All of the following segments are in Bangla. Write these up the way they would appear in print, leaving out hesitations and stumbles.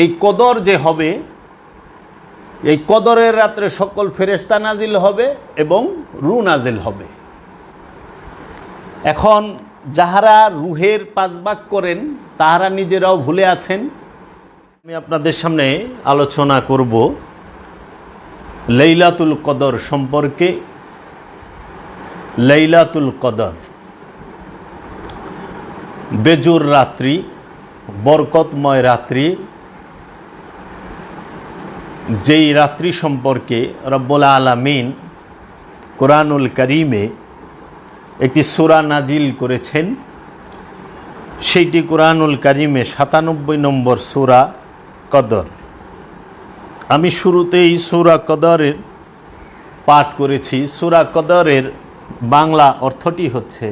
এই কদর যে হবে, এই কদরের রাত্রে সকল ফেরেশতা নাজিল হবে এবং রূহ নাজিল হবে। এখন যাহারা রুহের পাঁচভাগ করেন তাহারা নিজেরাও ভুলে আছেন। আমি আপনাদের সামনে আলোচনা করব লাইলাতুল কদর সম্পর্কে। লাইলাতুল কদর বেজুর রাত্রি, বরকতময় রাত্রি, যেই রাত্রি সম্পর্কে রব্বুল আলামিন কোরআনুল কারীমে একটি সূরা নাজিল করেছেন। সেইটি কোরআনুল কারীমে 97 নম্বর সূরা কদর। আমি শুরুতেই সূরা কদরের পাঠ করেছি। সূরা কদরের বাংলা অর্থটি হচ্ছে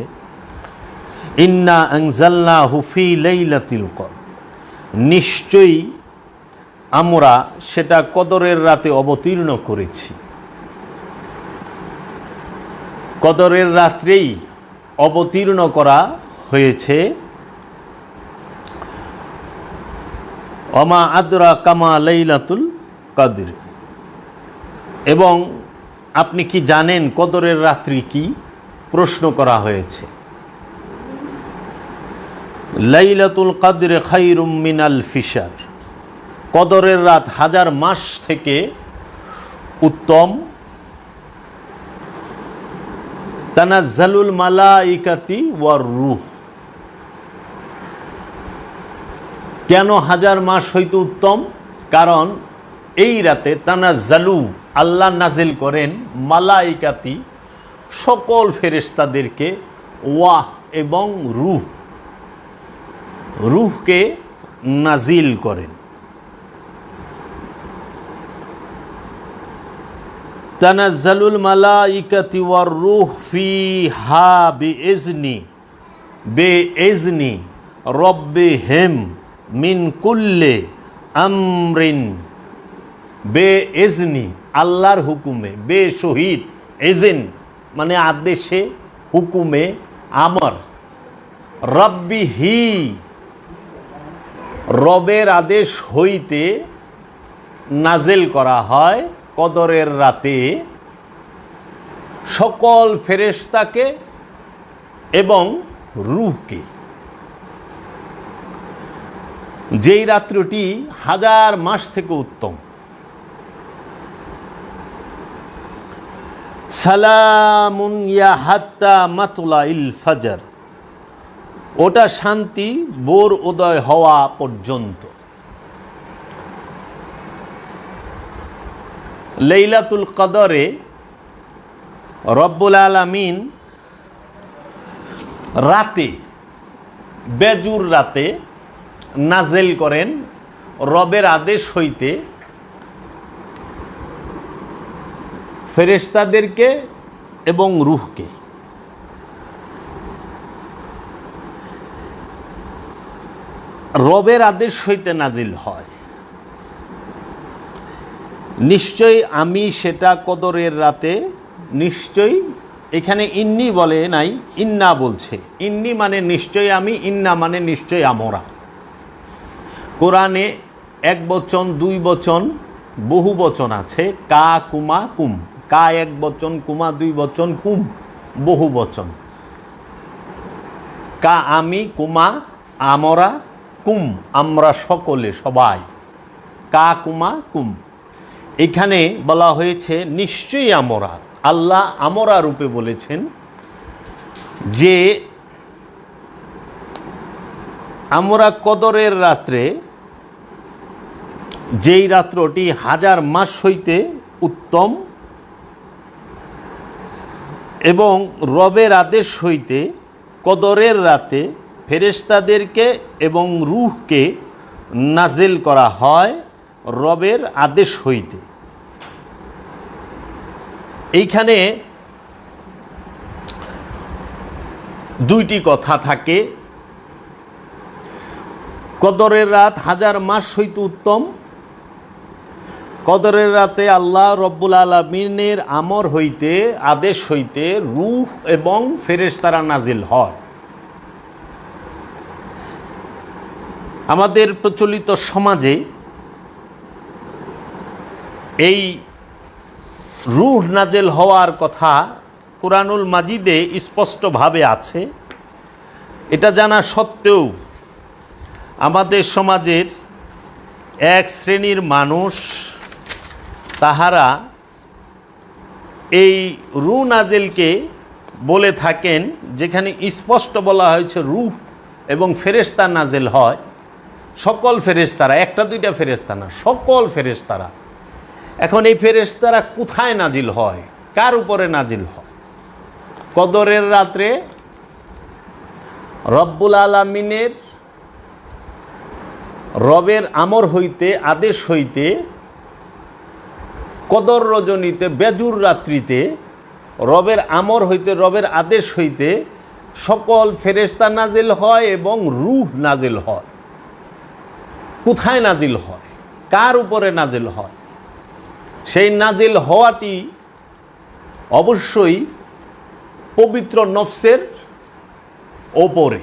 ইন্না আনজালনাহু ফি লাইলাতিল কদর, নিশ্চয়ই আমরা সেটা কদরের রাতে অবতীর্ণ করেছি। কদরের রাত্রেই অবতীর্ণ করা হয়েছে। ওমা আদরা কামা লাইলাতুল কদর। এবং আপনি কি জানেন কদরের রাত্রি কি? প্রশ্ন করা হয়েছে। লাইলাতুল কদর খায়রুম মিনাল ফিশার, কদরের রাত 1000 মাস থেকে উত্তম। তানাজ্জালুল মালাইকাতি ওয়ার রূহ, কেন 1000 মাস হইতে উত্তম? কারণ এই রাতে তানাজ্জালু, আল্লাহ নাজিল করেন, মালাইকাতি, সকল ফেরেশতাদেরকে, ওয়াহ এবং রূহ, রূহকে নাজিল করেন। তানাজ্জালুল মালাইকাতি ওয়ার রূহ ফিহা বিইজনি রব্বিহিম মিন কুল্লি আমরিন, বেইজনি আল্লাহর হুকুমে, বে শহীদ, এজেন মানে আদেশে, হুকুমে, আমর, রব্বিহি রবের আদেশ হইতে নাজেল করা হয় কদরের রাতে সকল ফেরেশতাকে এবং রূহকে। যেই রাত্রিটি 1000 মাস থেকে উত্তম। সালামুন ইয়া হাত্তা মাতলাইল ফাজর, ওটা শান্তি ভোর উদয় হওয়া পর্যন্ত। লাইলাতুল কদরে রব্বুল আলামিন রাতে, বেজুর রাতে নাজেল করেন রবের আদেশ হইতে ফেরেশতাদেরকে এবং রূহকে। রবের আদেশ হইতে নাজিল হয়। নিশ্চয়ই আমি সেটা কদরের রাতে, নিশ্চয়ই, এখানে ইন্নি বলে নাই, ইন্না বলছে। ইন্নি মানে নিশ্চয়ই আমি, ইন্না মানে নিশ্চয়ই আমরা। কোরআনে এক বচন, দুই বচন, বহু বচন আছে। কা, কুমা, কুম। কা এক বচন, কুমা দুই বচন, কুম বহু বচন। কা আমি, কুমা আমরা, কুম আমরা সকলে, সবাই। কা, কুমা, কুম। এখানে বলা হয়েছে নিশ্চয়ই আমরা। আল্লাহ আমরা রূপে বলেছেন যে আমরা কদরের রাত্রে, যেই রাত্রটি 1000 মাস হইতে উত্তম এবং রবের আদেশ হইতে কদরের রাতে ফেরেশতাদেরকে এবং রূহকে নাজিল করা হয় রবের আদেশ হইতে। এইখানে দুইটি কথা থাকে। কদরের রাত 1000 মাস হইতে উত্তম। কদরের রাতে আল্লাহ রব্বুল আলামিনের আমর হইতে, আদেশ হইতে রূহ এবং ফেরেশতারা নাজিল হয়। আমাদের প্রচলিত সমাজে এই রূহ নাজেল হওয়ার কথা কুরআনুল মাজিদে স্পষ্টভাবে আছে। এটা জানা সত্ত্বেও আমাদের সমাজের এক শ্রেণীর মানুষ তাহারা এই রূহ নাজেলকে বলে থাকেন, যেখানে স্পষ্ট বলা হয়েছে রূহ এবং ফেরেশতা নাজেল হয়। সকল ফেরেশতারা, একটা দুইটা ফেরেশতা না, সকল ফেরেশতারা। এখন এই ফেরেশতারা কোথায় নাজিল হয়, কার উপরে নাজিল হয়? কদরের রাত্রে রব্বুল আলামিনের রবের আমর হইতে, আদেশ হইতে, কদর রজনীতে, বেজুর রাত্রিতে রবের আমর হইতে, রবের আদেশ হইতে সকল ফেরেশতা নাজিল হয় এবং রূহ নাজিল হয়। কোথায় নাজিল হয়, কার উপরে নাজিল হয়? সেই নাজিল হওয়াটি অবশ্যই পবিত্র নফসের ওপরে,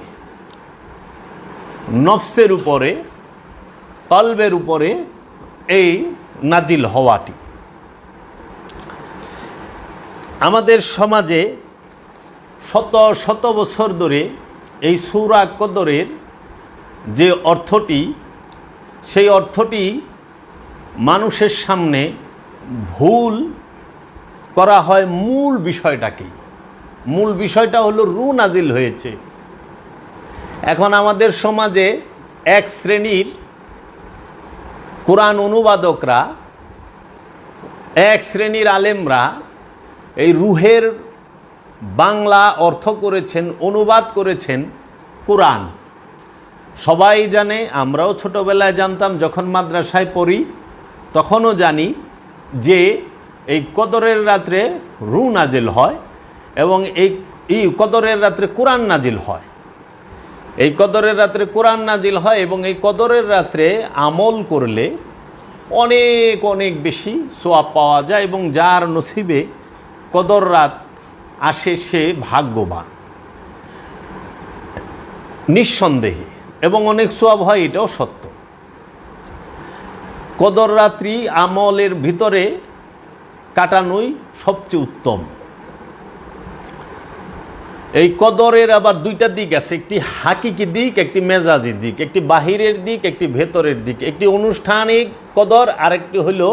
নফসের উপরে, কলবের উপরে এই নাজিল হওয়াটি। আমাদের সমাজে শত শত বছর ধরে এই সূরা কদরের যে অর্থটি, সেই অর্থটি মানুষের সামনে ভুল করা হয় মূল বিষয়টাকেই। মূল বিষয়টা হলো রূহ নাজিল হয়েছে। এখন আমাদের সমাজে এক শ্রেণীর কোরআন অনুবাদকরা, এক শ্রেণীর আলেমরা এই রূহের বাংলা অর্থ করেছেন, অনুবাদ করেছেন কোরআন। সবাই জানে, আমরাও ছোটোবেলায় জানতাম, যখন মাদ্রাসায় পড়ি তখনও জানি যে এই কদরের রাত্রে রূহ নাজিল হয় এবং এই কদরের রাত্রে কোরআন নাজিল হয়। এই কদরের রাত্রে কোরআন নাজিল হয় এবং এই কদরের রাত্রে আমল করলে অনেক অনেক বেশি সওয়াব পাওয়া যায় এবং যার নসিবে কদর রাত আসে সে ভাগ্যবান, নিঃসন্দেহে, এবং অনেক সওয়াব হয়, এটাও সত্য। কদর রাত্রি আমলের ভিতরে কাটানোই সবচেয়ে উত্তম। এই কদরের আবার দুইটা দিক আছে, একটি হাকিকি দিক, একটি মেজাজি দিক, একটি বাহিরের দিক, একটি ভেতরের দিক। একটি অনুষ্ঠানিক কদর, আরেকটি হইল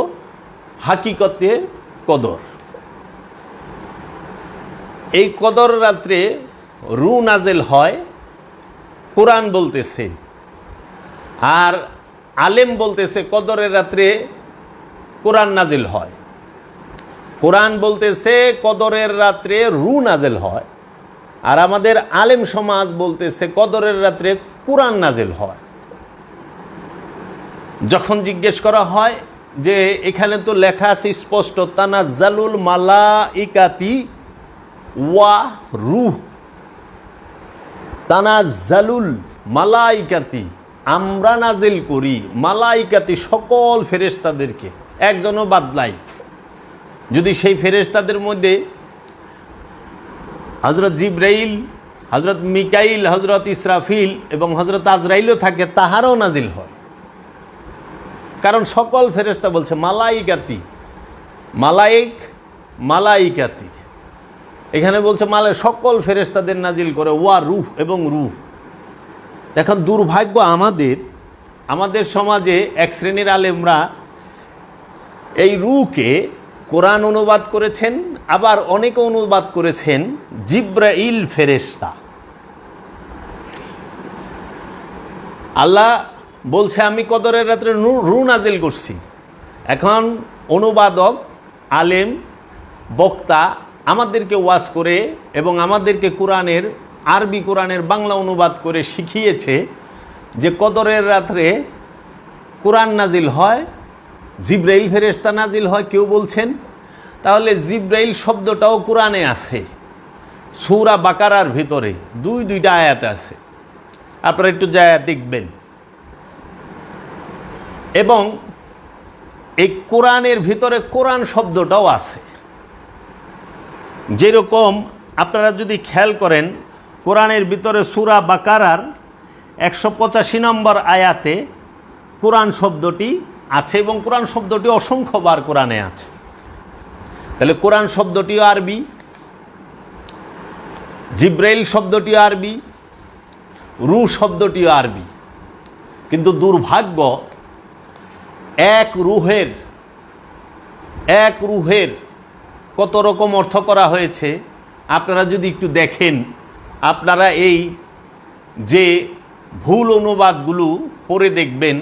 হাকিকতে কদর। এই কদর রাত্রে রূহ নাজিল হয়, কোরআন বলতেছে, আর আলেম বলতেছে কদরের রাত্রে কোরআন নাজিল হয়। কোরআন বলতেছে কদরের রাত্রে রূহ নাজিল হয়, আর আমাদের আলেম সমাজ বলতেছে কদরের রাত্রে কোরআন নাজিল হয়। যখন জিজ্ঞেস করা হয় যে এখানে তো লেখা আছে স্পষ্ট, তানাজ্জালুল মালাইকাতি ওয়া রূহ, তানাজ্জালুল মালাইকাতি, আমরা নাজিল করি, মালাইকাতি সকল ফেরেশতাদেরকে, একজনও বাদ নাই। যদি সেই ফেরেশতাদের মধ্যে হযরত জিবরাইল, হযরত মিকাইল, হযরত ইসরাফিল এবং হযরত আজরাইলও থাকে, তাহারাও নাজিল হয়। কারণ সকল ফেরেশতা বলছে মালাইকাতি, মালাইক, মালাইকাতি, এখানে বলছে সকল ফেরেশতাদের নাজিল করে, ওয়া রূহ, এবং রূহ। এখন দুর্ভাগ্য আমাদের সমাজে এক শ্রেণীর আলেমরা এই রূহকে কোরআন অনুবাদ করেছেন, আবার অনেকে অনুবাদ করেছেন জিবরাইল ফেরেশতা। আল্লাহ বলছে আমি কদরের রাত্রে রূহ নাজিল করছি। এখন অনুবাদক, আলেম, বক্তা আমাদেরকে ওয়াজ করে এবং আমাদেরকে কোরআনের আরবি, কোরআনের বাংলা অনুবাদ করে শিখিয়েছে যে কদরের রাত্রে কোরআন নাজিল হয়, জিবরাইল ফেরেশতা নাজিল হয়। কেউ বলছেন তাহলে জিবরাইল শব্দটাও কোরআনে আছে, সূরা বাকারার ভিতরে দুইটা আয়াত আছে, আপনারা একটু যায় দেখবেন। এবং এই কোরআনের ভিতরে কোরআন শব্দটাও আছে। যেরকম আপনারা যদি খেয়াল করেন, কোরআনের ভিতরে সূরা বাকারার 185 নম্বর আয়াতে কোরআন শব্দটি আছে এবং কোরআন শব্দটি অসংখ্যবার কোরআনে আছে। তাহলে কোরআন শব্দটিও আরবি, জিব্রাইল শব্দটিও আরবি, রূহ শব্দটিও আরবি। কিন্তু দুর্ভাগ্য, এক রূহের কত রকম অর্থ করা হয়েছে আপনারা যদি একটু দেখেন, আপনারা এই যে ভুল অনুবাদগুলো পড়ে দেখবেন।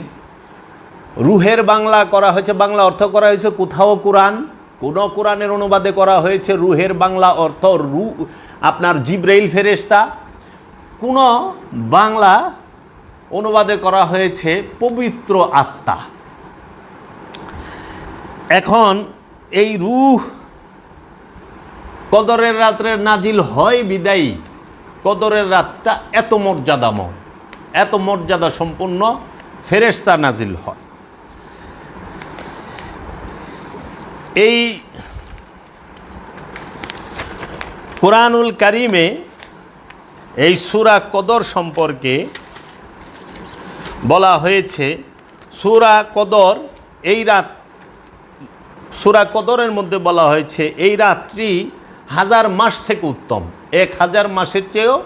রূহের বাংলা করা হয়েছে, বাংলা অর্থ করা হয়েছে কোথাও কোরআন, কোনো কোরআনের অনুবাদে করা হয়েছে রূহের বাংলা অর্থ রূহ আপনার জিব্রাইল ফেরেশতা, কোনো বাংলা অনুবাদে করা হয়েছে পবিত্র আত্মা। এখন এই রূহ কদরের রাত্রে নাজিল হয় বিদায়ী কদরের রাতটা এত মর্যাদাময়, এত মর্যাদা সম্পন্ন ফেরেশতা নাজিল হয়। এই কুরআনুল কারীমে এই সূরা কদর সম্পর্কে বলা হয়েছে, সূরা কদর এই রাত, সূরা কদরের মধ্যে বলা হয়েছে এই রাত্রি 1000 মাস থেকে উত্তম। 1000 মাসের চেয়েও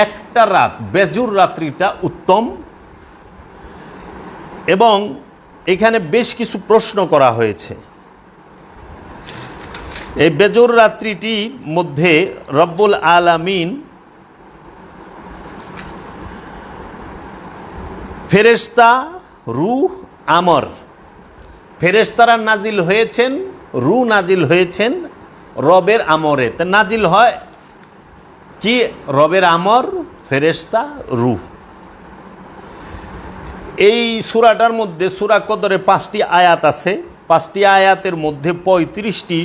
একটা রাত, বেজুর রাত্রিটা উত্তম। এবং এখানে বেশ কিছু প্রশ্ন করা হয়েছে। এই বেজুর রাত্রিটির মধ্যে রব্বুল আলামিন ফেরেশতা, রূহ, আমর, ফেরেশতারা নাজিল হয়েছেন, রূহ নাজিল হয়েছেন রবের আমরে। তা নাজিল হয় কি? রবের আমর, ফেরেশতা, রূহ। এই সূরাটার মধ্যে, সূরা কদরে 5টি আয়াত আছে। 5টি আয়াতের মধ্যে 35টি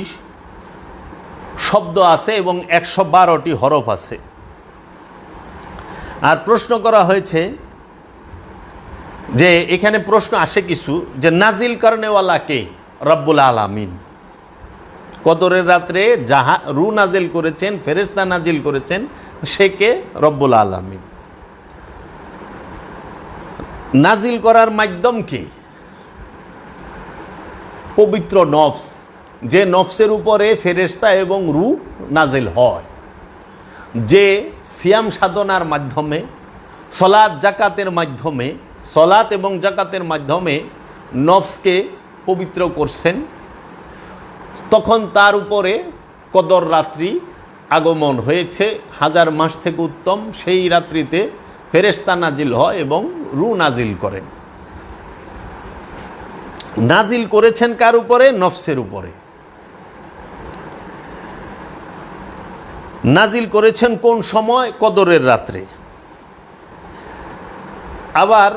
শব্দ আছে এবং 112টি হরফ আছে। আর প্রশ্ন করা হয়েছে যে এখানে প্রশ্ন আসে কিছু, যে নাজিল করনেওয়ালা কে? রব্বুল আলামিন। কদরের রাত্রে যাহা রূহ নাজিল করেছেন, ফেরেশতা নাজিল করেছেন, সে কে? রব্বুল আলামিন। নাজিল করার মাধ্যম কি? পবিত্র নফস, যে নফসের উপরে ফেরেশতা এবং রূহ নাজিল হয়, যে সিয়াম সাধনার মাধ্যমে, সলাত জাকাতের মাধ্যমে, সলাত এবং জাকাতের মাধ্যমে নফসকে পবিত্র করছেন, তখন তার উপরে কদর রাত্রি আগমন হয়েছে। 1000 মাস থেকে উত্তম সেই রাত্রিতে ফেরেশতা নাজিল হয় এবং রূহ নাজিল করেন। নাজিল করেছেন কার উপরে? নফসের উপরে। নাজিল করেছেন কোন সময়? কদরের রাত্রে। আবার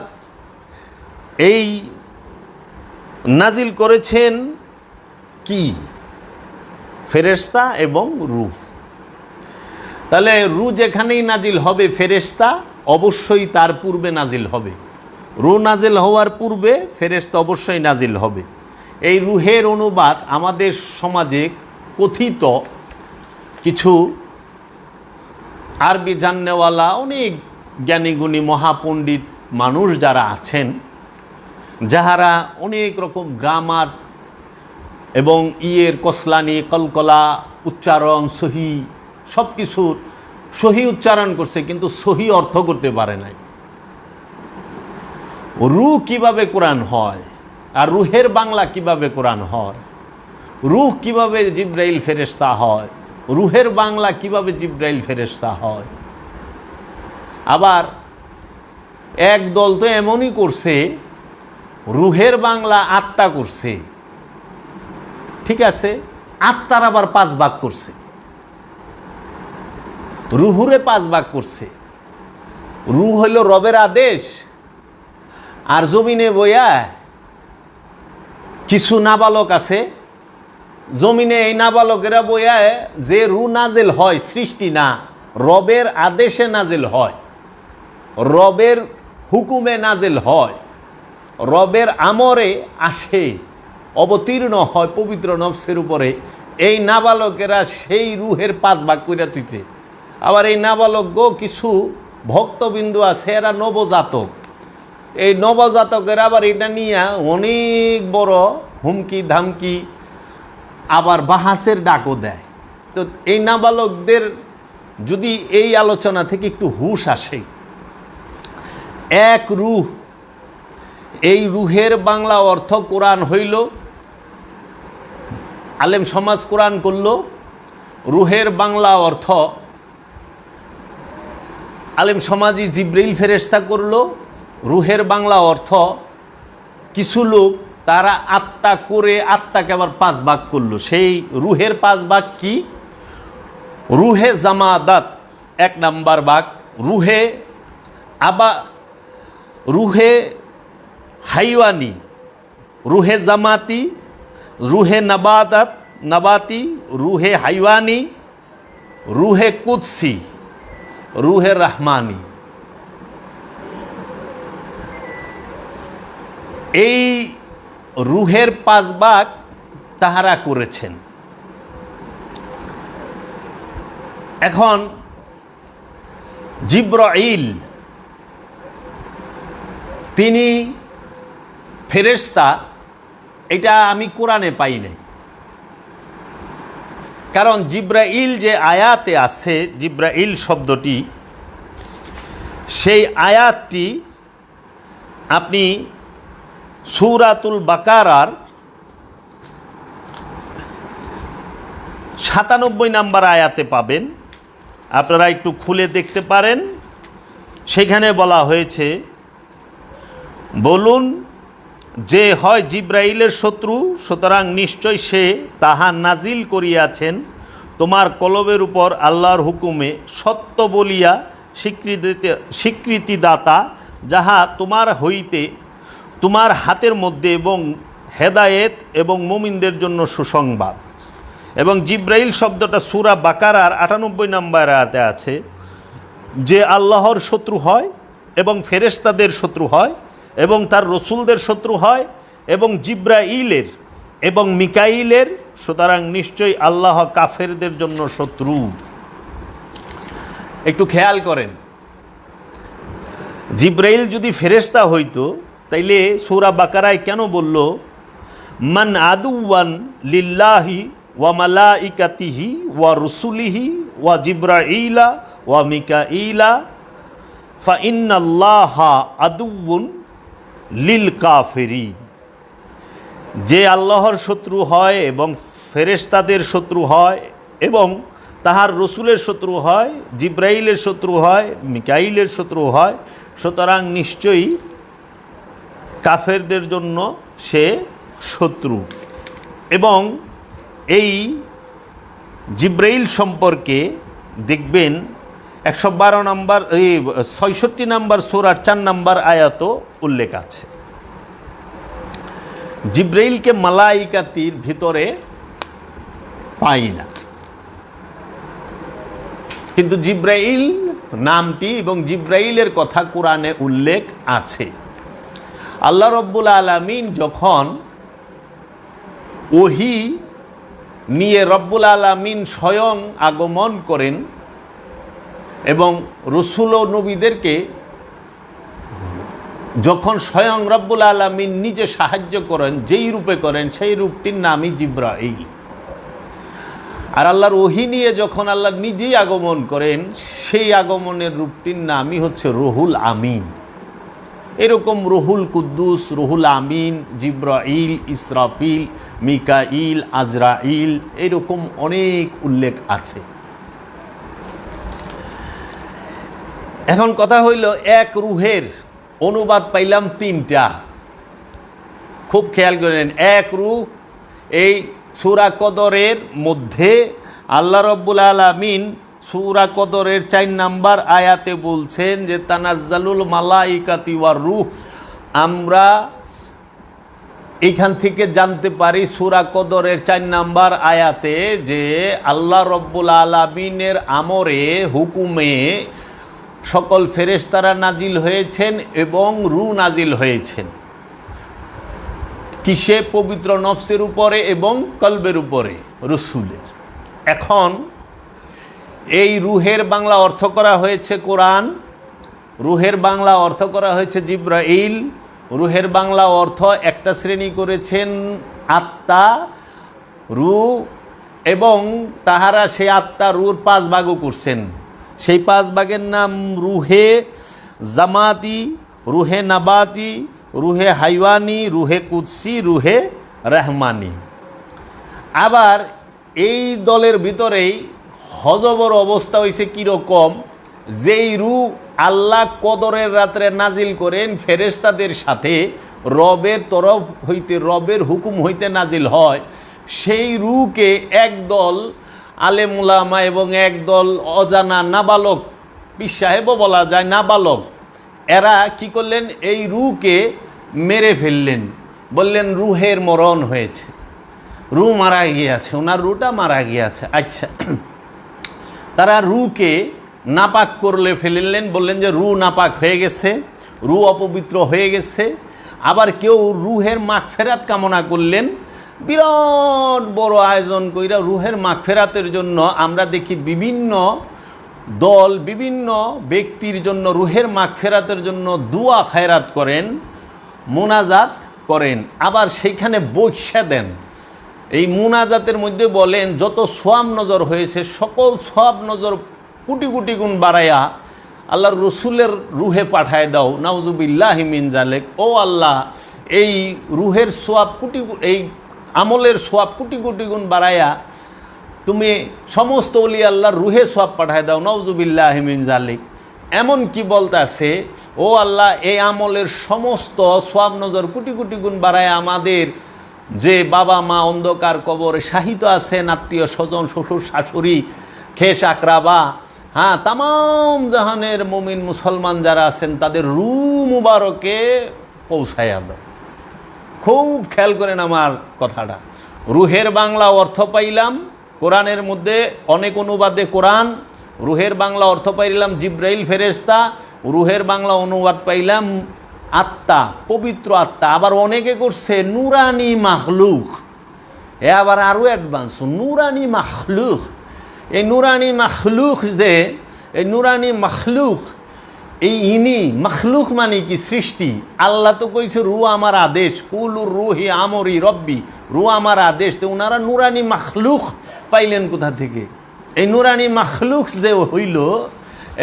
এই নাজিল করেছেন কি? ফেরেশতা এবং রূহ। তাহলে রূহ যেখানেই নাজিল হবে, ফেরেশতা অবশ্যই তার পূর্বে নাজিল হবে। রূহ নাজিল হওয়ার পূর্বে ফেরেশতা অবশ্যই নাজিল হবে। এই রূহের অনুবাদ আমাদের সমাজে কথিত কিছু আরবি জাননেওয়ালা অনেক জ্ঞানীগুণী মহাপণ্ডিত মানুষ যারা আছেন, যাহারা অনেক রকম গ্রামার এবং কসলানি, কলকলা, উচ্চারণ, সহি, সব কিছুর সহি উচ্চারণ করছে, কিন্তু সহি অর্থ করতে পারে নাই। রূহ কিভাবে কোরআন হয়, আর রূহের বাংলা কিভাবে কোরআন হয়, রূহ কিভাবে জিব্রাইল ফেরেশতা হয়, রূহের বাংলা কিভাবে জিব্রাইল ফেরেশতা হয়। আবার এক দল তো এমনই করছে, রূহের বাংলা আত্মা করছে, ঠিক আছে, আত্মার আবার 5 ভাগ করছে, রূহুরে 5 ভাগ করছে। রূহ হইল রবের আদেশ, আর জমিনে বইয়া কিছু নাবালক আছে, জমিনে এই নাবালকেরা বইয়া যে রূহ নাজিল হয় সৃষ্টি না, রবের আদেশে নাজিল হয়, রবের হুকুমে নাজিল হয়, রবের আমরে আসে, অবতীর্ণ হয় পবিত্র নফসের উপরে। এই নাবালকেরা সেই রূহের 5 ভাগ কইরা তুইছে। আবার এই নাবালক কিছু ভক্তবিন্দু আছে, এরা নবজাতক, এই নবজাতকের আবার এটা নিয়ে অনেক বড় হুমকি ধামকি, আবার বাহাসের ডাকও দেয়। তো এই নাবালকদের যদি এই আলোচনা থেকে একটু হুঁশ আসে, এক রূহ, এই রুহের বাংলা অর্থ কোরআন হইল, আলেম সমাজ কোরআন করল। রুহের বাংলা অর্থ আলেম সমাজই জিব্রাইল ফেরেশতা করল। রুহের বাংলা অর্থ কিছু লোক তারা আত্মা করে আত্মাকে আবার 5 ভাগ করলো। সেই রুহের 5 ভাগ কি? রুহে জামাদাত 1 নাম্বার ভাগ, রুহে হাইওয়ানি, রুহে জামাতি, রুহে নাবাতি, রুহে হাইওয়ানি, রুহে কুদসি, রুহে রহমানি। এই রুহের 5 ভাগ তাহারা করেছেন। এখন জিব্রাইল তিনি ফেরেশতা, এটা আমি কোরআনে পাই নাই। কারণ জিব্রাইল যে আয়াতে আছে, জিব্রাইল শব্দটি, সেই আয়াতটি আপনি সূরাতুল বাকারার 97 নাম্বার আয়াতে পাবেন। আপনারা একটু খুলে দেখতে পারেন। সেখানে বলা হয়েছে, বলুন যে হয় জিব্রাইলের শত্রু, সুতরাং নিশ্চয় সে তাহা নাজিল করিয়াছেন তোমার কলবের উপর আল্লাহর হুকুমে, সত্য বলিয়া স্বীকৃতিদাতা, যাহা তোমার হইতে তোমার হাতের মধ্যে, এবং হেদায়েত এবং মুমিনদের জন্য সুসংবাদ। এবং জিব্রাইল শব্দটা সূরা বাকারার 98 নম্বর আয়াতে আছে, যে আল্লাহর শত্রু হয় এবং ফেরেশতাদের শত্রু হয় এবং তার রসুলদের শত্রু হয় এবং জিব্রাইলের এবং মিকাইলের, সুতরাং নিশ্চয়ই আল্লাহ কাফেরদের জন্য শত্রু। একটু খেয়াল করেন, জিব্রাইল যদি ফেরেশতা হইতো তাইলে সূরা বাকারায় কেন বলল মান আদুওয়ান লিল্লাহি ওয়া মালাইকাতিহি ওয়া রুসুলিহি ওয়া জিব্রাইলা ওয়া মিকাইলা ফা ইন্নাল্লাহা আদুউন লিল কাফিরিন। যে আল্লাহর শত্রু হয় এবং ফেরেশতাদের শত্রু হয় এবং তাহার রসুলের শত্রু হয়, জিব্রাইলের শত্রু হয়, মিকাইলের শত্রু হয়, সুতরাং নিশ্চয়ই কাফেরদের জন্য সে শত্রু। এবং এই জিব্রাইল সম্পর্কে দেখবেন 112 নম্বর, 66 নম্বর সূরার 4 নম্বর আয়াতও উল্লেখ আছে। জিব্রাইলকে মালাইকাতির ভিতরে পাই না, কিন্তু জিব্রাইল নামটি এবং জিব্রাইলের কথা কোরআনে উল্লেখ আছে। আল্লাহ রব্বুল আলামিন যখন ওহী নিয়ে রব্বুল আলামিন স্বয়ং আগমন করেন এবং রসুল ও নবীদেরকে যখন স্বয়ং রব্বুল আলামিন নিজে সাহায্য করেন, যেই রূপে করেন সেই রূপটির নামই জিব্রাইল। আর আল্লাহর ওহী নিয়ে যখন আল্লাহ নিজেই আগমন করেন, সেই আগমনের রূপটির নামই হচ্ছে রুহুল আমিন। এরকম রুহুল কুদ্দুস, রুহুল আমিন, জিব্রাইল, ইসরাফিল, মিকাইল, আজরাইল, এরকম অনেক উল্লেখ আছে। এখন কথা হইল, এক রুহের অনুবাদ পাইলাম 3টা। খুব খেয়াল করেন, এক রূহ, এই সূরা কদরের মধ্যে আল্লাহ রব্বুল আলামিন সূরা কদরের 4 নম্বর আয়াতে বলছেন যে তানাজ্জালুল মালাইকাতি ওয়ার রূহ। আমরা এইখান থেকে জানতে পারি সূরা কদরের 4 নম্বর আয়াতে যে আল্লাহ রব্বুল আলামিনের আমরে, হুকুমে সকল ফেরেশতারা নাজিল হয়েছেন এবং রূহ নাজিল হয়েছেন। কিসে? পবিত্র নফসের উপরে এবং কলবের উপরে, রসুলের। এখন এই রুহের বাংলা অর্থ করা হয়েছে কোরআন, রুহের বাংলা অর্থ করা হয়েছে জিব্রাইল। রুহের বাংলা অর্থ একটা শ্রেণী করেছেন আত্মা, রূহ, এবং তাহারা সেই আত্মা রুর 5 ভাগও করছেন। সেই 5 ভাগের নাম রুহে জামাতি, রুহে নাবাতি, রুহে হাইওয়ানি, রুহে কুদসি, রুহে রহমানি। আবার এই দলের ভিতরেই হজবর অবস্থা হয়েছে কীরকম, যেই রূহ আল্লাহ কদরের রাত্রে নাজিল করেন ফেরেশতাদের সাথে, রবের তরফ হইতে, রবের হুকুম হইতে নাজিল হয়, সেই রূহকে একদল আলেম উলামা এবং একদল অজানা নাবালক, পীর সাহেবও বলা যায় নাবালক, এরা কি করলেন, এই রূহকে মেরে ফেললেন। বললেন রুহের মরণ হয়েছে, রূহ মারা গিয়েছে, ওনার রূহটা মারা গিয়েছে। আচ্ছা, তারা রূহকে নাপাক করলে ফেললেন, বললেন যে রূহ নাপাক হয়ে গেছে, রূহ অপবিত্র হয়ে গেছে। আবার কেউ রূহের মাগফিরাত কামনা করলেন, বিরাট বড় আয়োজন কইরা রূহের মাগফিরাতের জন্য আমরা দেখি বিভিন্ন দল বিভিন্ন ব্যক্তির জন্য রূহের মাগফিরাতের জন্য দুয়া খায়রাত করেন, মোনাজাত করেন, আবার সেইখানে বৈশা দেন। এই মোনাজাতের মধ্যে বলেন যত সোয়াব নজর হয়েছে সকল সোয়াব নজর কোটি কোটি গুণ বাড়াইয়া আল্লাহর রসুলের রুহে পাঠায় দাও, নাউজুবিল্লাহি মিন জালিক। ও আল্লাহ, এই রুহের সোয়াব এই আমলের সোয়াব কোটি কোটি গুণ বাড়াইয়া তুমি সমস্ত ওলি আল্লাহর রুহে সোয়াব পাঠায় দাও, নাউজুবিল্লাহি মিন জালিক। এমন কি বলতেছে, ও আল্লাহ, এই আমলের সমস্ত সোয়াব নজর কোটি কোটি গুণ বাড়ায় আমাদের যে বাবা মা অন্ধকার কবরে শাহিত আছেন, আত্মীয় স্বজন, শ্বশুর শাশুড়ি, খেস আকরাবা, হ্যাঁ, তামাম জাহানের মুমিন মুসলমান যারা আছেন তাদের রূহ মুবারকে পৌঁছাইয়া দাও। খুব খেয়াল করেন আমার কথাটা। রুহের বাংলা অর্থ পাইলাম কোরআনের মধ্যে অনেক অনুবাদে কোরআন, রুহের বাংলা অর্থ পাইলাম জিব্রাইল ফেরেশতা, রুহের বাংলা অনুবাদ পাইলাম আত্মা, পবিত্র আত্মা। আবার অনেকে করছে নুরানি মাখলুক, এ আবার আরও অ্যাডভান্স, নুরানি মাখলুক। এই নুরানি মাখলুক, যে এই নুরানি মাখলুক, এই ইনি মাখলুক মানে কি, সৃষ্টি। আল্লাহ তো কইছে রু আমার আদেশ, কুলুর রুহি আমরি রব্বি, রু আমার আদেশ। তো ওনারা নুরানি মাখলুক পাইলেন কোথা থেকে? এই নুরানি মাখলুক যে হইল,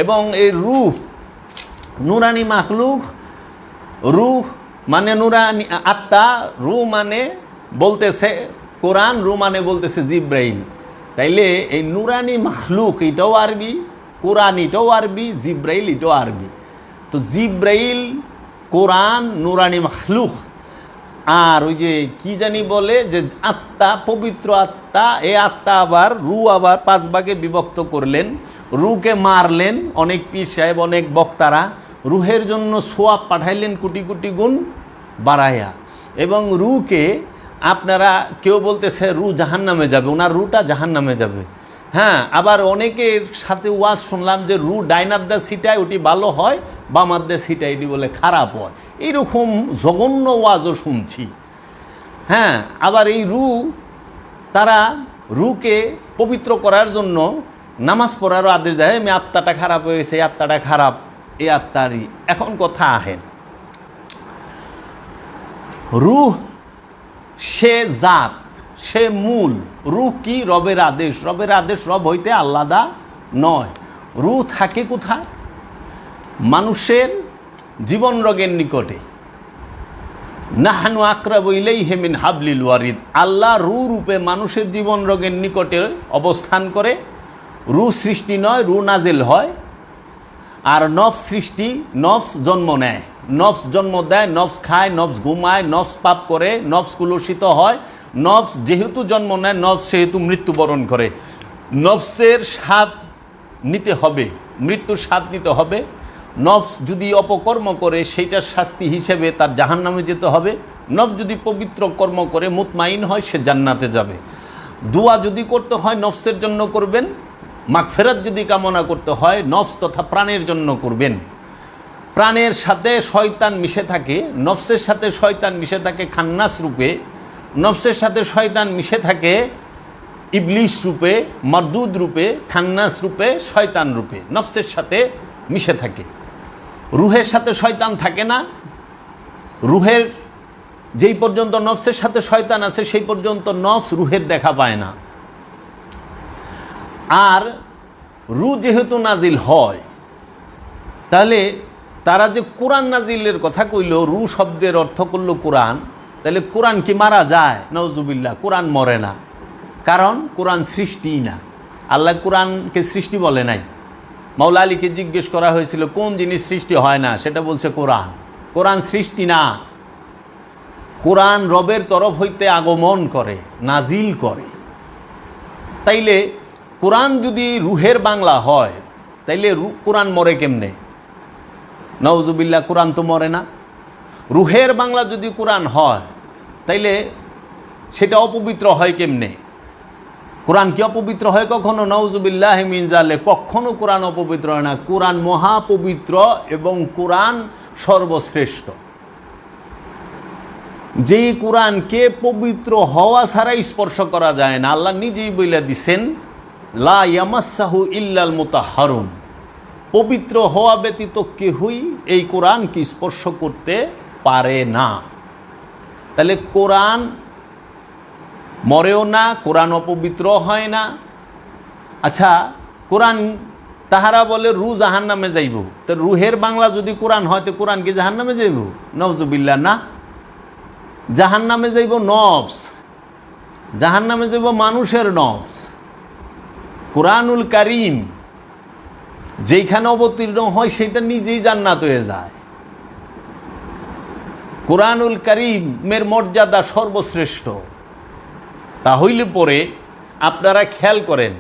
এবং এই রূহ নুরানি মাখলুক, রূহ মানে নুরানি আত্মা, রূহ মানে বলতেছে কোরআন, রূহ মানে বলতেছে জিব্রাইল। তাইলে এই নুরানি মাখলুক এটাও আরবি, কোরআন এটাও আরবি, জিব্রাইল এটাও আরবি। তো জিব্রাইল, কোরআন, নুরানি মাখলুক। আর ওই যে কি জানি বলে যে আত্মা, পবিত্র আত্মা, এই আত্মা আবার রূহ আবার 5 ভাগে বিভক্ত করলেন। রূহকে মারলেন অনেক পীর সাহেব, অনেক বক্তারা, রূহের জন্য সোয়াব পাঠাইলেন কোটি কোটি গুণ বাড়াইয়া। এবং রূহকে আপনারা কেউ বলতেছে রূহ জাহান্নামে যাবে, ওনার রূহটা জাহান্নামে যাবে। হ্যাঁ, আবার অনেকের সাথে ওয়াজ শুনলাম যে রূহ ডাইনাদ্দা সিটায় ওটি ভালো হয়, বামাদ্দা সিটায় এটি বলে খারাপ হয়। এইরকম জঘন্য ওয়াজও শুনছি। হ্যাঁ, আবার এই রূহ, তারা রূহকে পবিত্র করার জন্য নামাজ পড়ারও আদেশ দেয়। আমি আত্মাটা খারাপ হয়ে গেছে, এই আত্মাটা খারাপ, এই আত্মারই। এখন কথা আহেন, রূহ সে জাত, সে মূল। রূহ কি? রবের আদেশ। রবের আদেশ রব হইতে আলাদা নয়। রূহ থাকে কোথায়? মানুষের জীবন রোগের নিকটে। নাহানু আকরাবু ইলাইহি মিন হাবলিল ওয়ারিদ। আল্লাহ রূহ রূপে মানুষের জীবন রোগের নিকটে অবস্থান করে। রূহ সৃষ্টি নয়, রূহ নাজিল হয়। আর নফস সৃষ্টি, নফস জন্ম নেয়, নফস জন্ম দেয়, নফস খায়, নফস ঘুমায়, নফস পাপ করে, নফস কুলসিত হয়। নফস যেহেতু জন্ম নেয়, নফস সেহেতু মৃত্যুবরণ করে। নফসের স্বাদ নিতে হবে, মৃত্যুর স্বাদ নিতে হবে। নফস যদি অপকর্ম করে সেইটার শাস্তি হিসেবে তার জাহান্নামে যেতে হবে। নফস যদি পবিত্র কর্ম করে মুতমাইন হয়, সে জান্নাতে যাবে। দোয়া যদি করতে হয় নফসের জন্য করবেন, মাগফিরাত যদি কামনা করতে হয় নফস তথা প্রাণের জন্য করবেন। প্রাণের সাথে শয়তান মিশে থাকে, নফসের সাথে শয়তান মিশে থাকে খান্নাস রূপে, নফসের সাথে শয়তান মিশে থাকে ইবলিশ রূপে, মারদুদ রূপে, খান্নাস রূপে, শয়তান রূপে, নফসের সাথে মিশে থাকে। রুহের সাথে শয়তান থাকে না। রুহের যেই পর্যন্ত নফসের সাথে শয়তান আছে সেই পর্যন্ত নফস রুহের দেখা পায় না। আর রু যেহেতু নাজিল হয়, তাহলে তারা যে কোরআন নাজিলের কথা কইল, রু শব্দের অর্থ করল কোরআন, তাহলে কোরআন কি মারা যায়? নাউজুবিল্লাহ, কোরআন মরে না, কারণ কোরআন সৃষ্টিই না। আল্লাহ কোরআনকে সৃষ্টি বলে নাই। মাওলা আলীকে জিজ্ঞেস করা হয়েছিল কোন জিনিস সৃষ্টি হয় না, সেটা বলছে কোরআন। কোরআন সৃষ্টি না, কোরআন রবের তরফ হইতে আগমন করে, নাজিল করে। তাইলে কোরআন যদি রুহের বাংলা হয়, তাইলে কোরআন মরে কেমনে? নাউজুবিল্লাহ, কোরআন তো মরে না। রুহের বাংলা যদি কোরআন হয়, তাইলে সেটা অপবিত্র হয় কেমনে? কোরআন কি অপবিত্র হয় কখনো? নাউজুবিল্লাহ মিন যালিক, কখনো কোরআন অপবিত্র হয় না। কোরআন মহাপবিত্র এবং কোরআন সর্বশ্রেষ্ঠ। যেই কোরআনকে পবিত্র হওয়া ছাড়াই স্পর্শ করা যায় না, আল্লাহ নিজেই বইলা দিছেন লা ইয়ামাসসাহু ইল্লাল মুতাহহারুন, পবিত্র হওয়া ব্যতীত কেহই এই কোরআনকে স্পর্শ করতে পারে না। তাহলে কোরআন মরেও না, কোরআন অপবিত্র হয় না। আচ্ছা, কোরআন তাহারা বলে রু জাহান্নামে যাইব, তো রুহের বাংলা যদি কোরআন হয়, তো কোরআন কি জাহান্নামে যাইব? নাউজুবিল্লাহ, না। জাহান্নামে যাইব নফস, জাহান্নামে যাইব মানুষের নফস। কোরআনুল কারীম যেইখানে অবতীর্ণ হয় সেটা নিজেই জান্নাত হয়ে যায়। কোরআনুল কারীমের মর্যাদা সর্বশ্রেষ্ঠ। তাহলে পরে আপনারা খেয়াল করেন,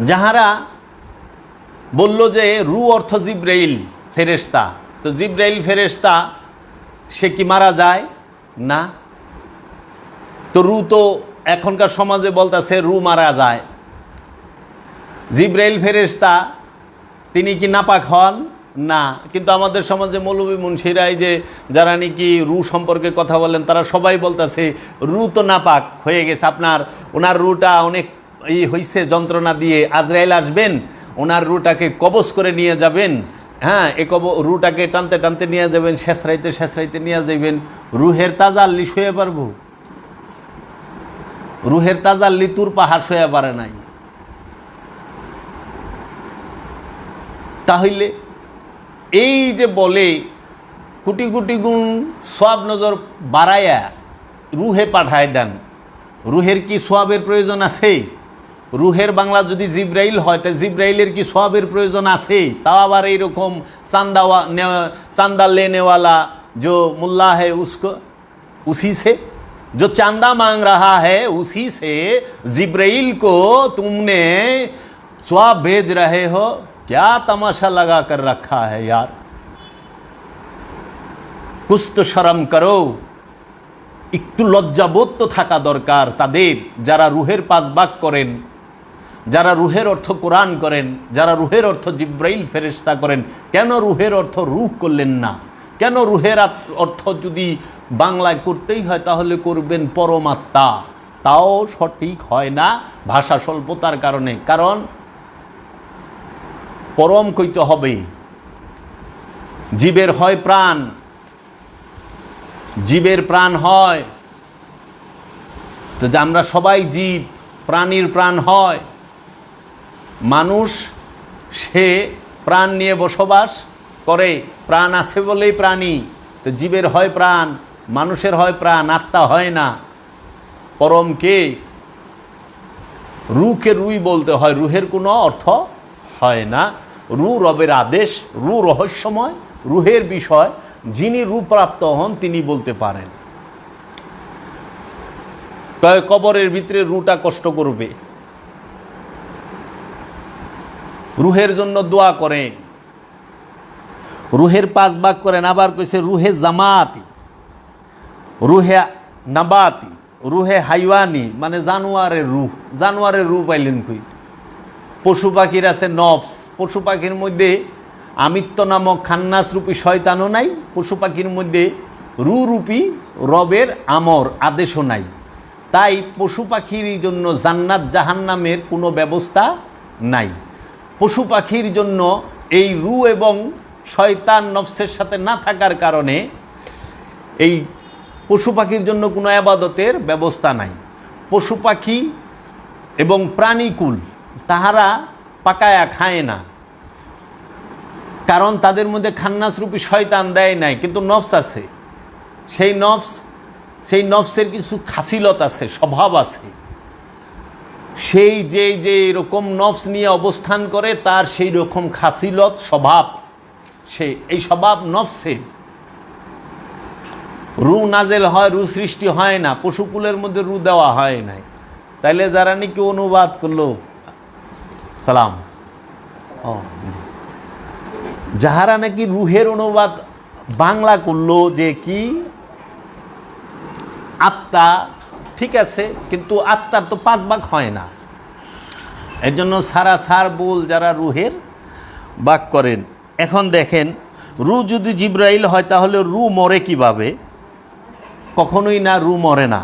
যাহারা বলল যে রু অর্থ জিব্রাইল ফেরেশতা, তো জিব্রাইল ফেরেশতা সে কি মারা যায়? না। তো রু তো এখনকার সমাজে বলতেছে রু মারা যায়। জিব্রাইল ফেরেশতা তিনি কি নাপাক হন? না। কিন্তু আমাদের সমাজে মৌলবী মুন্সিরাই যে যারা নাকি রু সম্পর্কে কথা বলেন, তারা সবাই বলতেছে রু তো নাপাক হয়ে গেছে, ওনার রুটা অনেক হয়েছে যন্ত্রণা দিয়ে, আজরাইল আসবেন, ওনার রুটাকে কবজ করে নিয়ে যাবেন। হ্যাঁ, রুটাকে টানতে টানতে নিয়ে যাবেন, শেষরাইতে শেষরাইতে নিয়ে যাবেন। রুহের তাজাল্লি শুয়ে পারবো? রুহের তাজাল্লি তুর পাহাড় শুয়ে পারে নাই। তাহলে এই যে বলে কোটি কোটি গুণ সওয়াব নজর বাড়াইয়া রুহে পাঠায় দেন, রুহের কি সওয়াবের প্রয়োজন আছে? রুহের বাংলা যদি জিব্রাইল হয়, তা জিব্রাইলের কি সওয়াবের প্রয়োজন আছে? তাও আবার এইরকম চান্দা लेने जो मुल्ला है उसको उसी से जो चांदा मांग रहा है उसी से जिब्राइल को तुमने सवाब भेज रहे हो, क्या तमाशा लगा कर रखा है यार, कुछ तो शर्म करो। একটু লজ্জাবোধ তো থাকা দরকার তাদের, যারা রুহের পাঁচ ভাগ করেন, যারা রুহের অর্থ কোরআন করেন, যারা রুহের অর্থ জিব্রাইল ফেরেশতা করেন। কেন রুহের অর্থ রূহ করলেন না? কেন রুহের অর্থ যদি বাংলায় করতেই হয় তাহলে করবেন পরমাত্মা? তাও সঠিক হয় না ভাষা স্বল্পতার কারণে। কারণ পরম কইতে হবে। জীবের হয় প্রাণ, জীবের প্রাণ হয়, তো আমরা সবাই জীব, প্রাণীর প্রাণ হয়। মানুষ সে প্রাণ নিয়ে বসবাস করে, প্রাণ আছে বলেই প্রাণী। তো জীবের হয় প্রাণ, মানুষের হয় প্রাণ, আত্মা হয় না। পরমকে রুকে রুই বলতে হয়, রুহের কোনো অর্থ হয় না। রু রবের আদেশ, রু রহস্যময়, রুহের বিষয়। যিনি রূপ প্রাপ্ত হন তিনি বলতে পারেন। কবরের ভিতরে রুটা কষ্ট করবে, রুহের জন্য দোয়া করেন, রুহের পাঁচ ভাগ করেন। আবার কইছে রুহে জামাতি, রুহে নাবাতি, রুহে হাইওয়ানি, মানে জানোয়ারের রূহ। জানোয়ারের রূহ পাইলেন কই? পশু পাখির আছে নফস, পশু পাখির মধ্যে আমিত্ব নামক খান্নাস রূপী শয়তানও নাই, পশু পাখির মধ্যে রূপী রবের আমর আদেশও নাই। তাই পশু পাখির জন্য জান্নাত জাহান্নামের কোনো ব্যবস্থা নাই। পশু পাখির জন্য এই রু এবং শয়তান নফসের সাথে না থাকার কারণে এই পশু পাখির জন্য কোনো আবাদতের ব্যবস্থা নাই। পশু পাখি এবং প্রাণীকুল তাহারা পাকায়া খায় না, কারণ তাদের মধ্যে খান্নাসরূপী শয়তান দেয় নাই, কিন্তু নফস আছে। সেই নফসের কিছু খাসিলত আছে, স্বভাব আছে। সেই যে এরকম নফস নিয়ে অবস্থান করে তার সেই রকম খাসিলত স্বভাব, এই স্বভাব নফসের। রু নাজেল হয়, রু সৃষ্টি হয় না, পশুকুলের মধ্যে রু দেওয়া হয় নাই। তাইলে যারা নাকি অনুবাদ করলো, সালাম, যাহারা নাকি রুহের অনুবাদ বাংলা করলো যে কি আত্মা, ঠিক আছে, কিন্তু আত্মার তো 5 ভাগ হয় না। এর জন্য সার বল যারা রুহের ভাগ করেন। এখন দেখেন, রু যদি জিব্রাইল হয় তাহলে রু মরে কিভাবে? কখনোই না, রু মরে না।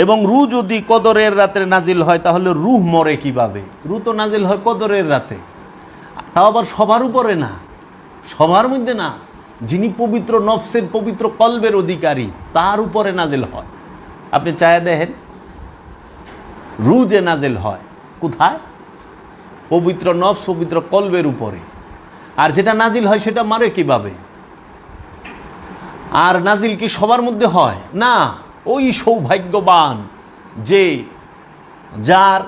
এবং রু যদি কদরের রাতে নাজিল হয় তাহলে রুহ মরে কিভাবে? রু তো নাজিল হয় কদরের রাতে, তাও আবার সবার উপরে না, সবার মধ্যে না। যিনি পবিত্র নফসের, পবিত্র কলবের অধিকারী, তার উপরে নাজিল হয়। আপনি চায়া দেখেন, রু যে নাজিল হয় কোথায়? পবিত্র নফস, পবিত্র কলবের উপরে। আর যেটা নাজিল হয় সেটা মারে কিভাবে? আর নাজিল কি সবার মধ্যে হয় না? ওই সৌভাগ্যবান যে যার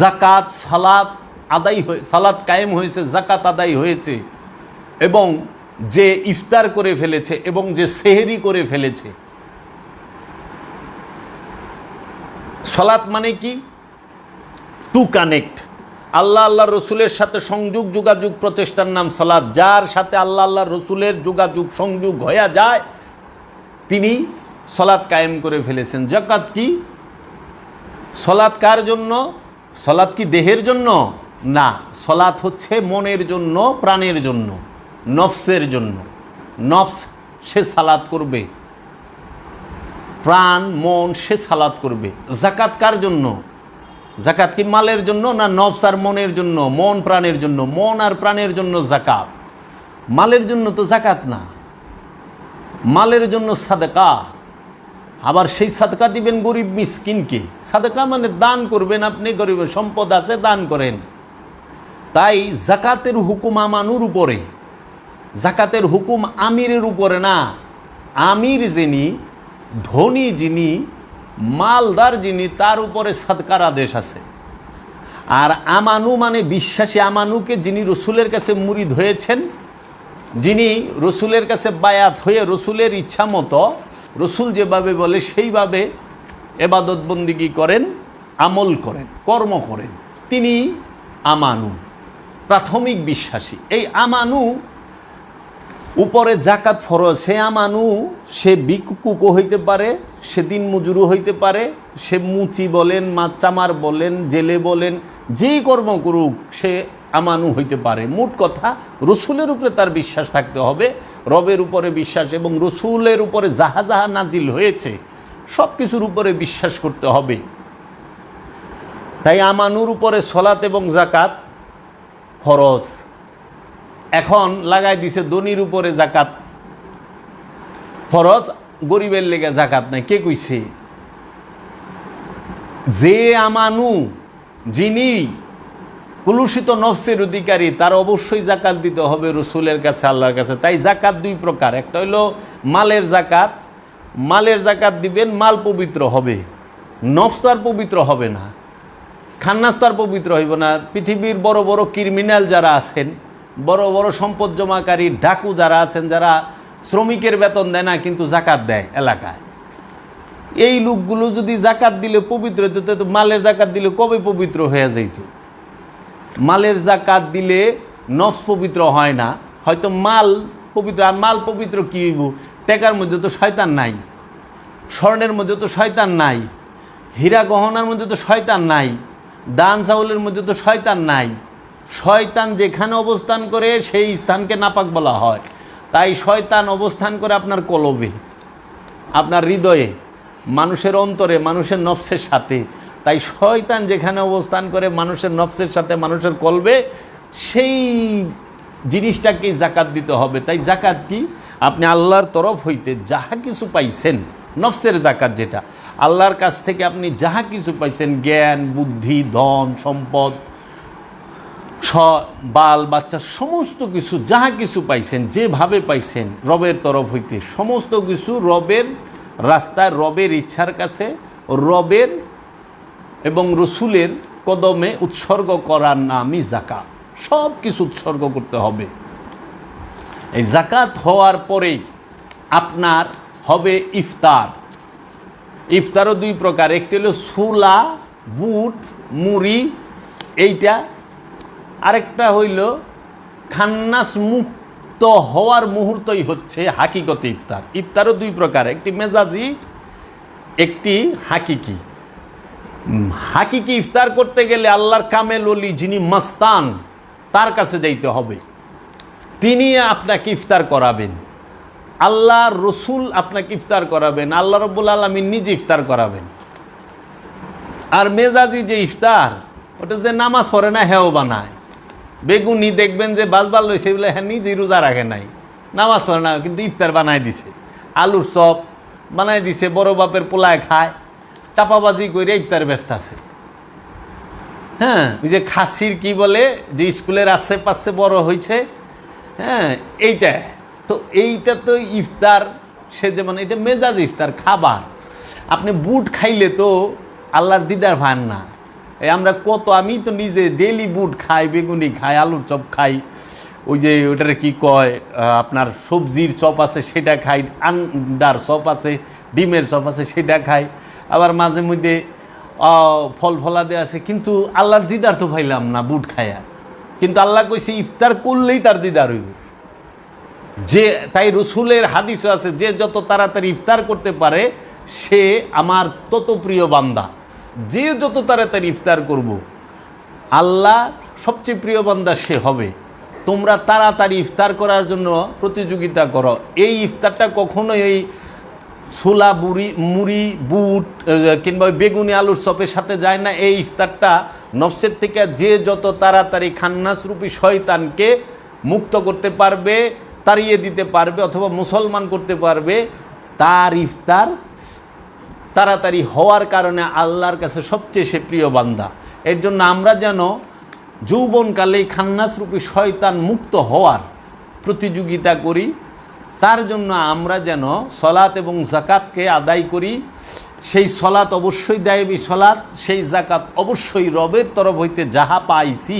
জাকাত সালাত আদায় হয়ে, সালাত কায়েম হয়েছে, জাকাত আদায় হয়েছে, এবং যে ইফতার করে ফেলেছে, এবং যে সেহরি করে ফেলেছে। সালাত মানে কি? টু কানেক্ট, আল্লাহ রসুলের সাথে সংযোগ, যোগাযোগ, প্রচেষ্টার নাম সালাত। যার সাথে আল্লাহ রসুলের যোগাযোগ, সংযোগ হয়ে যায়, তিনি সালাত কায়েম করে ফেলেছেন। জাকাত কি? সালাত কার জন্য? সালাত কি দেহের জন্য? না, সালাত হচ্ছে মনের জন্য, প্রাণের জন্য, নফসের জন্য। নফস সে সালাত করবে, প্রাণ মন সে সালাত করবে। জাকাত কার জন্য? জাকাত কি মালের জন্য না নফস আর মনের জন্য, মন প্রাণের জন্য? মন আর প্রাণের জন্য জাকাত, মালের জন্য তো জাকাত না। মালের জন্য সাদকা, আবার সেই সাদকা দিবেন গরিব মিসকিনকে। সাদকা মানে দান করবেন, আপনি গরিব সম্পদ আছে দান করেন। তাই জাকাতের হুকুম আমানুর উপরে, জাকাতের হুকুম আমিরের উপরে না। আমির যিনি, ধনী যিনি, মালদার যিনি, তার উপরে সাদকার আদেশ আছে। আর আমানু মানে বিশ্বাসী। আমানুকে যিনি রসুলের কাছে মুরিদ হয়েছেন, যিনি রসুলের কাছে বায়াত হয়ে রসুলের ইচ্ছা মতো, রসুল যেভাবে বলে সেইভাবে এবাদত বন্দিগি করেন, আমল করেন, কর্ম করেন, তিনি আমানু, প্রাথমিক বিশ্বাসী। এই আমানু উপরে জাকাত ফরজ। সে আমানু, সে ভিক্ষুকও হইতে পারে, সে দিন মজুরও হইতে পারে, সে মুচি বলেন, চামার বলেন, জেলে বলেন, যেই কর্ম করুক সে আমানু হইতে পারে। মোট কথা রসুলের উপরে তার বিশ্বাস থাকতে হবে, রবের উপরে বিশ্বাস, এবং রসুলের উপরে যাহা যাহা নাজিল হয়েছে সব কিছুর উপরে বিশ্বাস করতে হবে। তাই আমানুর উপরে সলাত এবং জাকাত ফরজ। এখন লাগাই দিছে ধনীর উপরে জাকাত ফরজ, গরিবের লেগে জাকাত নাই। কে কইছে? যে আমানু, যিনি কুলুষিত নফসের অধিকারী, তার অবশ্যই জাকাত দিতে হবে রসুলের কাছে, আল্লাহর কাছে। তাই জাকাত 2 প্রকার। একটা হইল মালের জাকাত, মালের জাকাত দিবেন, মাল পবিত্র হবে, নফস তো আর পবিত্র হবে না, খান্নাস তো আর পবিত্র হইব না। পৃথিবীর বড় বড় ক্রিমিনাল যারা আছেন, বড় বড় সম্পদ জমাকারী ডাকু যারা আছেন, যারা শ্রমিকের বেতন দেয় না কিন্তু জাকাত দেয় এলাকায়, এই লোকগুলো যদি জাকাত দিলে পবিত্র হইত, তো মালের জাকাত দিলে কবে পবিত্র হয়ে যাইত? মালের জাকাত দিলে নফস পবিত্র হয় না, হয়তো মাল পবিত্র। আর মাল পবিত্র কী হইব? টাকার মধ্যে তো শয়তান নাই, স্বর্ণের মধ্যে তো শয়তান নাই, হীরা গহনার মধ্যে তো শয়তান নাই, দান চাউলের মধ্যে তো শয়তান নাই। শয়তান যেখানে অবস্থান করে সেই স্থানকে নাপাক বলা হয়। তাই শয়তান অবস্থান করে আপনার কলবে, আপনার হৃদয়ে, মানুষের অন্তরে, মানুষের নফসের সাথে। তাই শয়তান যেখানে অবস্থান করে মানুষের নফসের সাথে, মানুষের কলবে, সেই জিনিসটাকে জাকাত দিতে হবে। তাই জাকাত কি? আপনি আল্লাহর তরফ হইতে যাহা কিছু পাইছেন, নফসের জাকাত যেটা, আল্লাহর কাছ থেকে আপনি যাহা কিছু পাইছেন, জ্ঞান, বুদ্ধি, ধন, সম্পদ, বাল বাচ্চা, সমস্ত কিছু যাহা কিছু পাইছেন, যেভাবে পাইছেন রবের তরফ হইতে, সমস্ত কিছু রবের রাস্তায়, রবের ইচ্ছার কাছে, রবের এবং রসুলের কদমে উৎসর্গ করার নামই জাকাত। সব কিছু উৎসর্গ করতে হবে। এই জাকাত হওয়ার পরেই আপনার হবে ইফতার। ইফতারও দুই প্রকার, একটি হলো ছোলা, বুট, মুড়ি, এইটা। আরেকটা হইল খান্নাস মুক্ত হওয়ার মুহূর্তই হচ্ছে হাকিকতে ইফতার। ইফতারও দুই প্রকার, একটি মেজাজি, একটি হাকিকি। হাকিকি ইফতার করতে গেলে আল্লাহর কামেল ওলি যিনি মাস্তান, তার কাছে যাইতে হবে, তিনি আপনাকে ইফতার করাবেন। আল্লাহর রসুল আপনাকে ইফতার করাবেন, আল্লাহ রব্বুল আলামিন নিজে ইফতার করাবেন। আর মেজাজি যে ইফতার, ওটা যে নামাজ পড়ে না হেও বানায়। বেগুনি দেখবেন যে বাজবাল লইছে বলে হ্যাঁ নিজেই রোজা রাখে নাই, নামাজ পড়ে না, কিন্তু ইফতার বানায় দিছে। আলুর চপ বানায় দিছে, বড় বাপের পোলায় খায়, চাপাবাজি করে ইফতার ব্যস্ত আছে। হ্যাঁ, ওই যে খাসির কি বলে, যে স্কুলের আশেপাশে বড় হয়েছে, হ্যাঁ এইটা। তো এইটা তো ইফতার, সে যেমন এটা মেজাজ ইফতার খাবার। আপনি বুট খাইলে তো আল্লাহর দিদার ভান না। এই আমরা কত, আমি তো নিজে ডেইলি বুট খাই, বেগুনি খাই, আলুর চপ খাই, ওই যে ওটারে কি কয় আপনার সবজির চপ আছে সেটা খাই, আন্ডার চপ আছে, ডিমের চপ আছে সেটা খাই, আবার মাঝে মধ্যে ফল ফলাদে আছে, কিন্তু আল্লাহর দিদার তো পাইলাম না বুট খায়া। কিন্তু আল্লাহ কইছে ইফতার করলেই তার দিদার হইব। যে তাই রসুলের হাদিস আছে, যে যত তাড়াতাড়ি ইফতার করতে পারে সে আমার তত প্রিয় বান্দা। যে যত তাড়াতাড়ি ইফতার করব, আল্লাহ সবচেয়ে প্রিয় বান্দা সে হবে। তোমরা তাড়াতাড়ি ইফতার করার জন্য প্রতিযোগিতা করো। এই ইফতারটা কখনোই এই ছোলা, মুড়ি, বুট কিংবা বেগুনি আলুর চপের সাথে যায় না। এই ইফতারটা নফসের থেকে যে যত তাড়াতাড়ি খান্নাসরূপী শয়তানকে মুক্ত করতে পারবে, তাড়িয়ে দিতে পারবে অথবা মুসলমান করতে পারবে, তার ইফতার তাড়াতাড়ি হওয়ার কারণে আল্লাহর কাছে সবচেয়ে সে প্রিয় বান্দা। এর জন্য আমরা যেন যৌবনকালেই খান্নাসরূপী শয়তান মুক্ত হওয়ার প্রতিযোগিতা করি। তার জন্য আমরা যেন সলাত এবং জাকাতকে আদায় করি। সেই সলাত অবশ্যই দায়বী সলাত, সেই জাকাত অবশ্যই রবের তরফ হইতে যাহা পাইছি,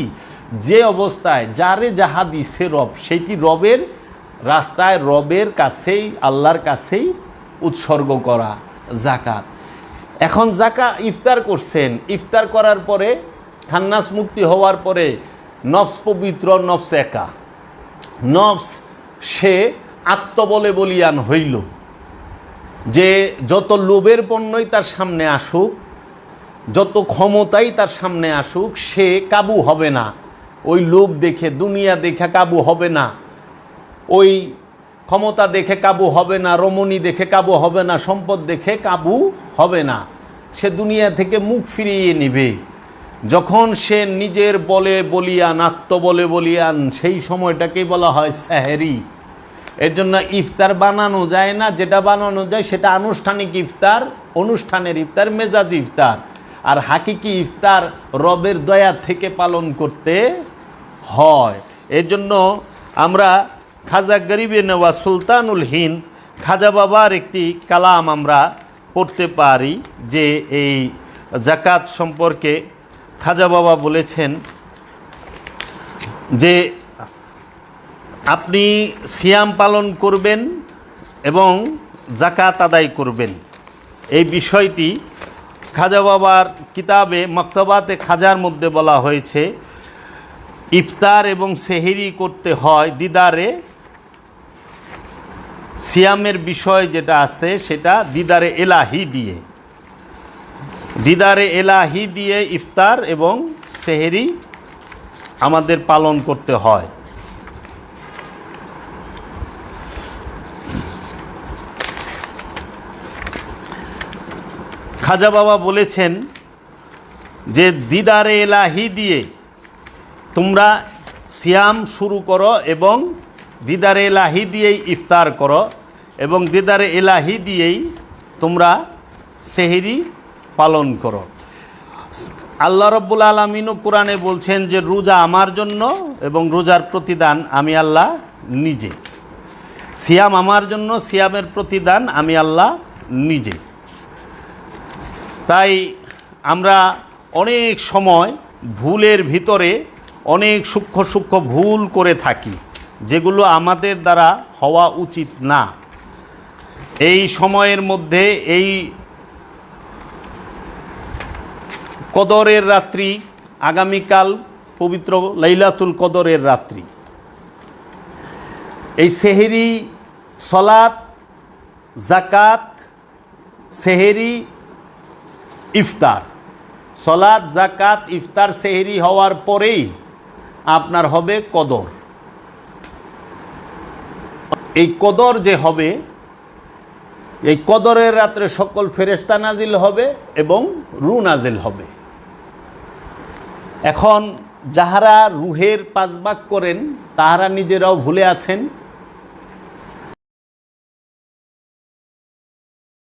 যে অবস্থায় যারে যাহা দিছে রব, সেইটি রবের রাস্তায়, রবের কাছেই, আল্লাহর কাছেই উৎসর্গ করা জাকাত। এখন ইফতার করছেন, ইফতার করার পরে খান্নাস মুক্তি হওয়ার পরে নফস পবিত্র, নফস একা, নফস সে আত্মবলে বলিয়ান হইল যে যত লোভের পণ্যই তার সামনে আসুক, যত ক্ষমতাই তার সামনে আসুক, সে কাবু হবে না। ওই লোভ দেখে, দুনিয়া দেখে কাবু হবে না, ওই ক্ষমতা দেখে কাবু হবে না, রমণী দেখে কাবু হবে না, সম্পদ দেখে কাবু হবে না। সে দুনিয়া থেকে মুখ ফিরিয়ে নিবে। যখন সে নিজের বলে বলিয়ান, আত্মবলে বলিয়ান, সেই সময়টাকেই বলা হয় সেহরি। এর জন্য ইফতার বানানো যায় না, যেটা বানানো যায় সেটা আনুষ্ঠানিক ইফতার, অনুষ্ঠানের ইফতার, মেজাজি ইফতার। আর হাকিকি ইফতার রবের দয়া থেকে পালন করতে হয়। এর জন্য আমরা খাজা গরিবে নেওয়া সুলতানুল হিন্দ খাজা বাবার একটি কালাম আমরা পড়তে পারি, যে এই জাকাত সম্পর্কে খাজা বাবা বলেছেন যে আপনি সিয়াম পালন করবেন এবং জাকাত আদায় করবেন। এই বিষয়টি খাজা বাবার কিতাবে মক্তবাতে খাজার মধ্যে বলা হয়েছে। ইফতার এবং সেহরি করতে হয় দিদারে, সিয়ামের বিষয় যেটা আছে সেটা দিদারে এলাহি দিয়ে, দিদারে এলাহি দিয়ে ইফতার এবং সেহরি আমাদের পালন করতে হয়। খাজা বাবা বলেছেন যে দিদারে এলাহি দিয়ে তোমরা সিয়াম শুরু করো এবং দিদারে এলাহি দিয়েই ইফতার করো এবং দিদারে এলাহি দিয়েই তোমরা সেহরি পালন করো। আল্লাহ রব্বুল আলামিনও কোরআনে বলছেন যে রোজা আমার জন্য এবং রোজার প্রতিদান আমি আল্লাহ নিজে। সিয়াম আমার জন্য, সিয়ামের প্রতিদান আমি আল্লাহ নিজে। তাই আমরা অনেক সময় ভুলের ভিতরে অনেক সূক্ষ্ম সূক্ষ্ম ভুল করে থাকি, যেগুলো আমাদের দ্বারা হওয়া উচিত না। এই সময়ের মধ্যে এই কদরের রাত্রি, আগামীকাল পবিত্র লাইলাতুল কদরের রাত্রি, এই সেহরি, সলাত, জাকাত, সেহরি, ইফতার, সলাত, জাকাত, ইফতার, সেহরি হওয়ার পরেই আপনার হবে কদর। এই কদর যে হবে, এই কদরের রাত্রে সকল ফেরেশতা নাজিল হবে এবং রূহ নাজিল হবে। এখন যাহারা রুহের পাঁচ ভাগ করেন তাহারা নিজেরাও ভুলে আছেন